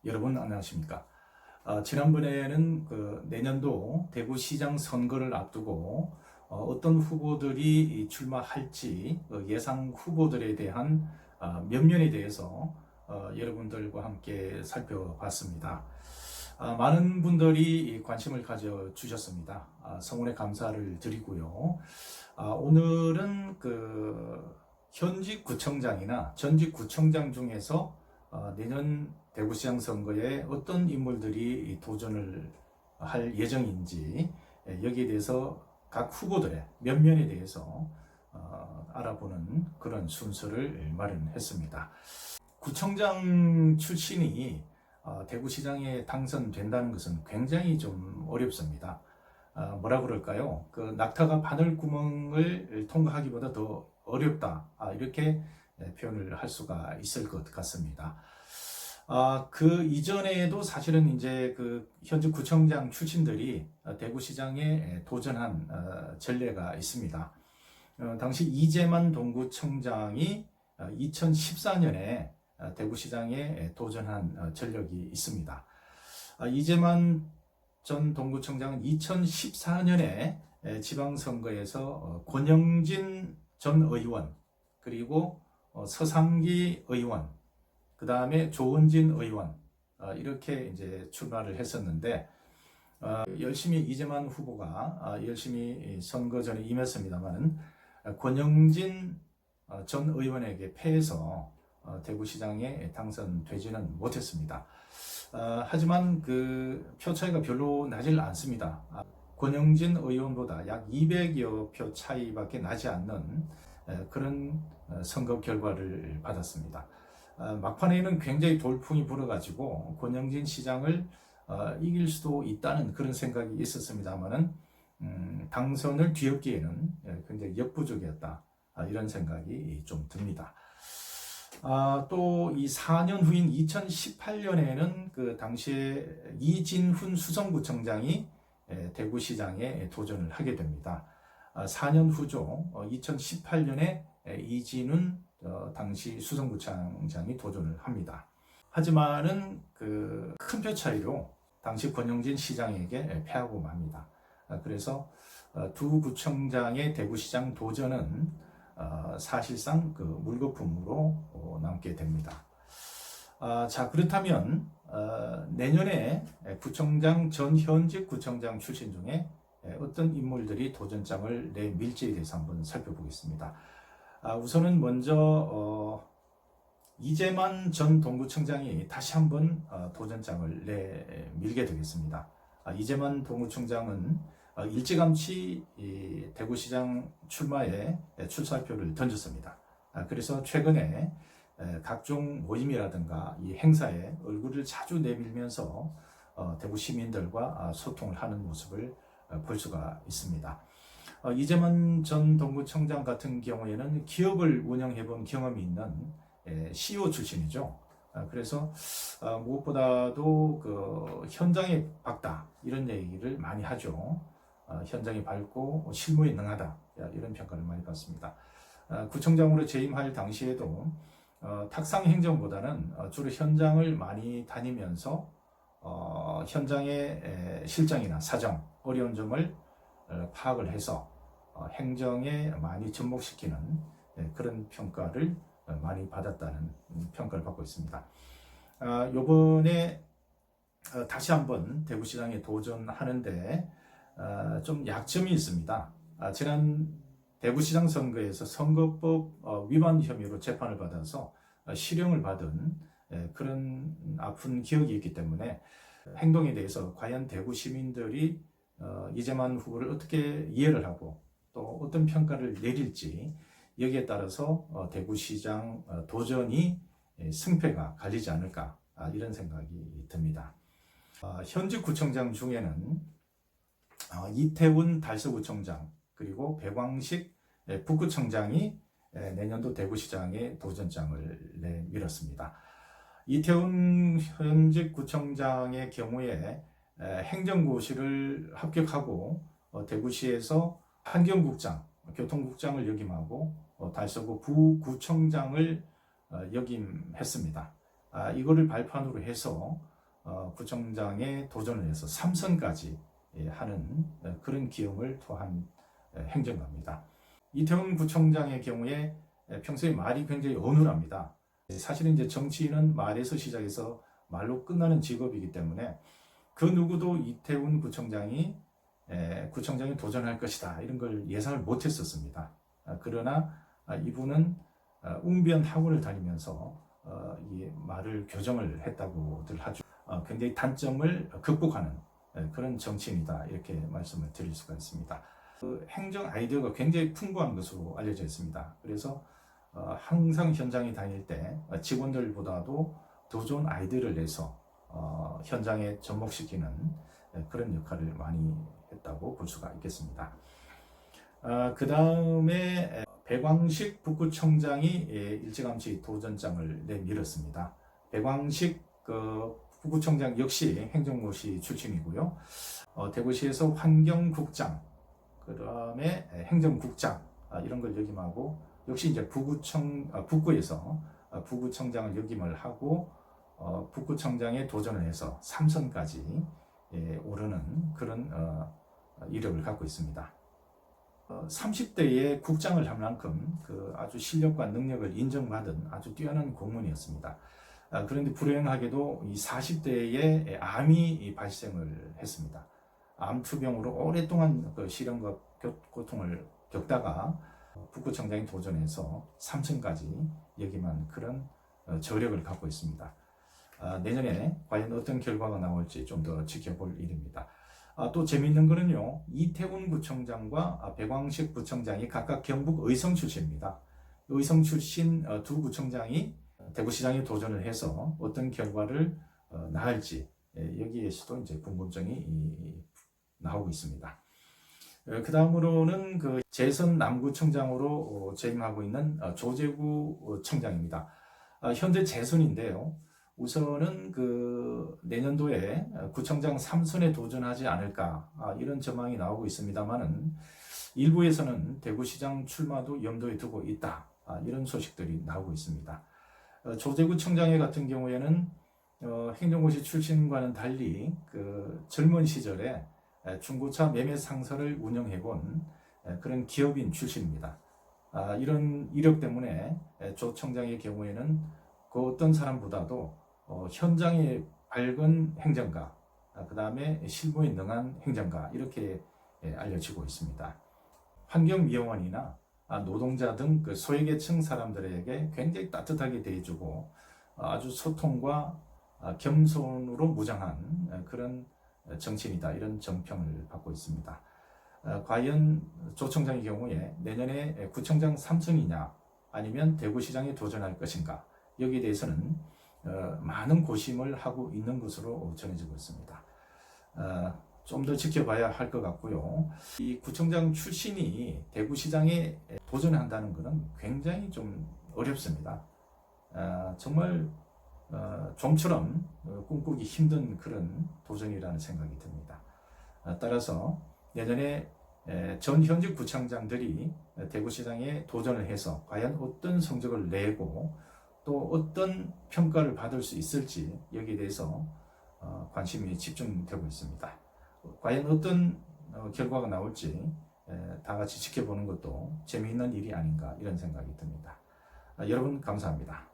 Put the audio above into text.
여러분 안녕하십니까? 지난번에는 내년도 대구시장 선거를 앞두고 어떤 후보들이 출마할지 예상 후보들에 대한 면면에 대해서 여러분들과 함께 살펴봤습니다. 많은 분들이 관심을 가져주셨습니다. 성원의 감사를 드리고요. 오늘은 현직 구청장이나 전직 구청장 중에서 내년 대구시장 선거에 어떤 인물들이 도전을 할 예정인지 여기에 대해서 각 후보들의 면면에 대해서 알아보는 그런 순서를 마련했습니다. 구청장 출신이 대구시장에 당선된다는 것은 굉장히 좀 어렵습니다. 뭐라 그럴까요? 낙타가 바늘구멍을 통과하기보다 더 어렵다. 이렇게 표현을 할 수가 있을 것 같습니다. 그 이전에도 사실은 이제 현직 구청장 출신들이 대구시장에 도전한 전례가 있습니다. 당시 이재만 동구청장이 2014년에 대구시장에 도전한 전력이 있습니다. 이재만 전 동구청장은 2014년에 지방선거에서 권영진 전 의원, 그리고 서상기 의원, 그 다음에 조은진 의원, 이렇게 이제 출마를 했었는데, 열심히 이재만 후보가 열심히 선거전에 임했습니다만은 권영진 전 의원에게 패해서 대구시장에 당선되지는 못했습니다. 하지만 표 차이가 별로 나질 않습니다. 권영진 의원보다 약 200여 표 차이밖에 나지 않는 그런 선거 결과를 받았습니다. 막판에는 굉장히 돌풍이 불어가지고 권영진 시장을 이길 수도 있다는 그런 생각이 있었습니다만은 당선을 뒤엎기에는 굉장히 역부족이었다, 이런 생각이 좀 듭니다. 또 이 4년 후인 2018년에는 당시에 이진훈 수성구청장이 대구시장에 도전을 하게 됩니다. 4년 후죠. 2018년에 이진훈 당시 수성구청장이 도전을 합니다. 하지만은 큰 표 차이로 당시 권영진 시장에게 패하고 맙니다. 그래서 두 구청장의 대구시장 도전은 사실상 물거품으로 남게 됩니다. 자, 그렇다면 내년에 구청장 전 현직 구청장 출신 중에 어떤 인물들이 도전장을 내밀지에 대해서 한번 살펴보겠습니다. 우선은 먼저 이재만 전 동구청장이 다시 한번 도전장을 내밀게 되겠습니다. 이재만 동구청장은 일찌감치 대구시장 출마에 출사표를 던졌습니다. 그래서 최근에 각종 모임이라든가 이 행사에 얼굴을 자주 내밀면서 대구 시민들과 소통을 하는 모습을 볼 수가 있습니다. 이재만 전 동구청장 같은 경우에는 기업을 운영해본 경험이 있는 CEO 출신이죠. 그래서 무엇보다도 현장에 밝다, 이런 얘기를 많이 하죠. 현장이 밝고 실무에 능하다, 이런 평가를 많이 받습니다. 구청장으로 재임할 당시에도 탁상 행정보다는 주로 현장을 많이 다니면서 현장의 실정이나 사정, 어려운 점을 파악을 해서 행정에 많이 접목시키는 그런 평가를 많이 받았다는 평가를 받고 있습니다. 요번에 다시 한번 대구시장에 도전하는데 좀 약점이 있습니다. 지난 대구시장 선거에서 선거법 위반 혐의로 재판을 받아서 실형을 받은 그런 아픈 기억이 있기 때문에 행동에 대해서 과연 대구 시민들이 이재만 후보를 어떻게 이해를 하고 또 어떤 평가를 내릴지, 여기에 따라서 대구시장 도전이 승패가 갈리지 않을까, 이런 생각이 듭니다. 현직 구청장 중에는 이태훈 달서구청장, 그리고 백왕식 북구청장이 내년도 대구시장에 도전장을 내밀었습니다. 이태훈 현직 구청장의 경우에 행정고시를 합격하고 대구시에서 환경국장, 교통국장을 역임하고 달서구 부구청장을 역임했습니다. 이거를 발판으로 해서 구청장에 도전을 해서 3선까지 하는 그런 기염을 토한 행정가입니다. 이태원 구청장의 경우에 평소에 말이 굉장히 어눌합니다. 사실은 이제 정치인은 말에서 시작해서 말로 끝나는 직업이기 때문에 그 누구도 이태원 구청장이 구청장에 도전할 것이다 이런 걸 예상을 못했었습니다. 그러나 이분은 웅변 학원을 다니면서 이 말을 교정을 했다고들 하죠. 굉장히 단점을 극복하는 그런 정치인이다 이렇게 말씀을 드릴 수가 있습니다. 그 행정 아이디어가 굉장히 풍부한 것으로 알려져 있습니다. 그래서 항상 현장에 다닐 때 직원들보다도 더 좋은 아이디어를 내서 현장에 접목시키는 그런 역할을 많이 했다고 볼 수가 있겠습니다. 그 다음에 백왕식 북구청장이 일찌감치 도전장을 내밀었습니다. 백왕식 북구청장 역시 행정고시 출신이고요. 대구시에서 환경국장, 그 다음에 행정국장 이런 걸 역임하고 역시 이제 북구에서 부구청장을 역임을 하고 북구청장에 도전을 해서 3선까지 오르는 그런 이력을 갖고 있습니다. 30대에 국장을 한 만큼 그 아주 실력과 능력을 인정받은 아주 뛰어난 공무원이었습니다. 그런데 불행하게도 이 40대에 암이 발생을 했습니다. 암투병으로 오랫동안 그 시련과 고통을 겪다가 북구청장에 도전해서 3선까지 역임한 그런 저력을 갖고 있습니다. 내년에 과연 어떤 결과가 나올지 좀 더 지켜볼 일입니다. 또 재미있는 거는요, 이태원 구청장과 백왕식 구청장이 각각 경북 의성 출신입니다. 의성 출신 두 구청장이 대구시장에 도전을 해서 어떤 결과를 낳을지 여기에서도 이제 궁금증이 나오고 있습니다. 그 다음으로는 그 재선 남구청장으로 재임하고 있는 조재구 청장입니다. 현재 재선인데요. 우선은 그 내년도에 구청장 3선에 도전하지 않을까 이런 전망이 나오고 있습니다만은 일부에서는 대구시장 출마도 염두에 두고 있다 이런 소식들이 나오고 있습니다. 조재구 청장의 같은 경우에는 행정고시 출신과는 달리 그 젊은 시절에 중고차 매매 상사를 운영해본 그런 기업인 출신입니다. 이런 이력 때문에 조 청장의 경우에는 그 어떤 사람보다도 현장에 밝은 행정가, 그 다음에 실무에 능한 행정가 이렇게 알려지고 있습니다. 환경미화원이나 노동자 등 그 소외계층 사람들에게 굉장히 따뜻하게 대해주고 아주 소통과 겸손으로 무장한 그런 정치인이다 이런 정평을 받고 있습니다. 과연 조 청장의 경우에 내년에 구청장 3선이냐 아니면 대구시장에 도전할 것인가 여기에 대해서는 많은 고심을 하고 있는 것으로 전해지고 있습니다. 좀 더 지켜봐야 할 것 같고요. 이 구청장 출신이 대구시장에 도전한다는 것은 굉장히 좀 어렵습니다. 정말 좀처럼 꿈꾸기 힘든 그런 도전이라는 생각이 듭니다. 따라서 내년에 전 현직 구청장들이 대구시장에 도전을 해서 과연 어떤 성적을 내고 또 어떤 평가를 받을 수 있을지 여기에 대해서 관심이 집중되고 있습니다. 과연 어떤 결과가 나올지 다 같이 지켜보는 것도 재미있는 일이 아닌가 이런 생각이 듭니다. 여러분 감사합니다.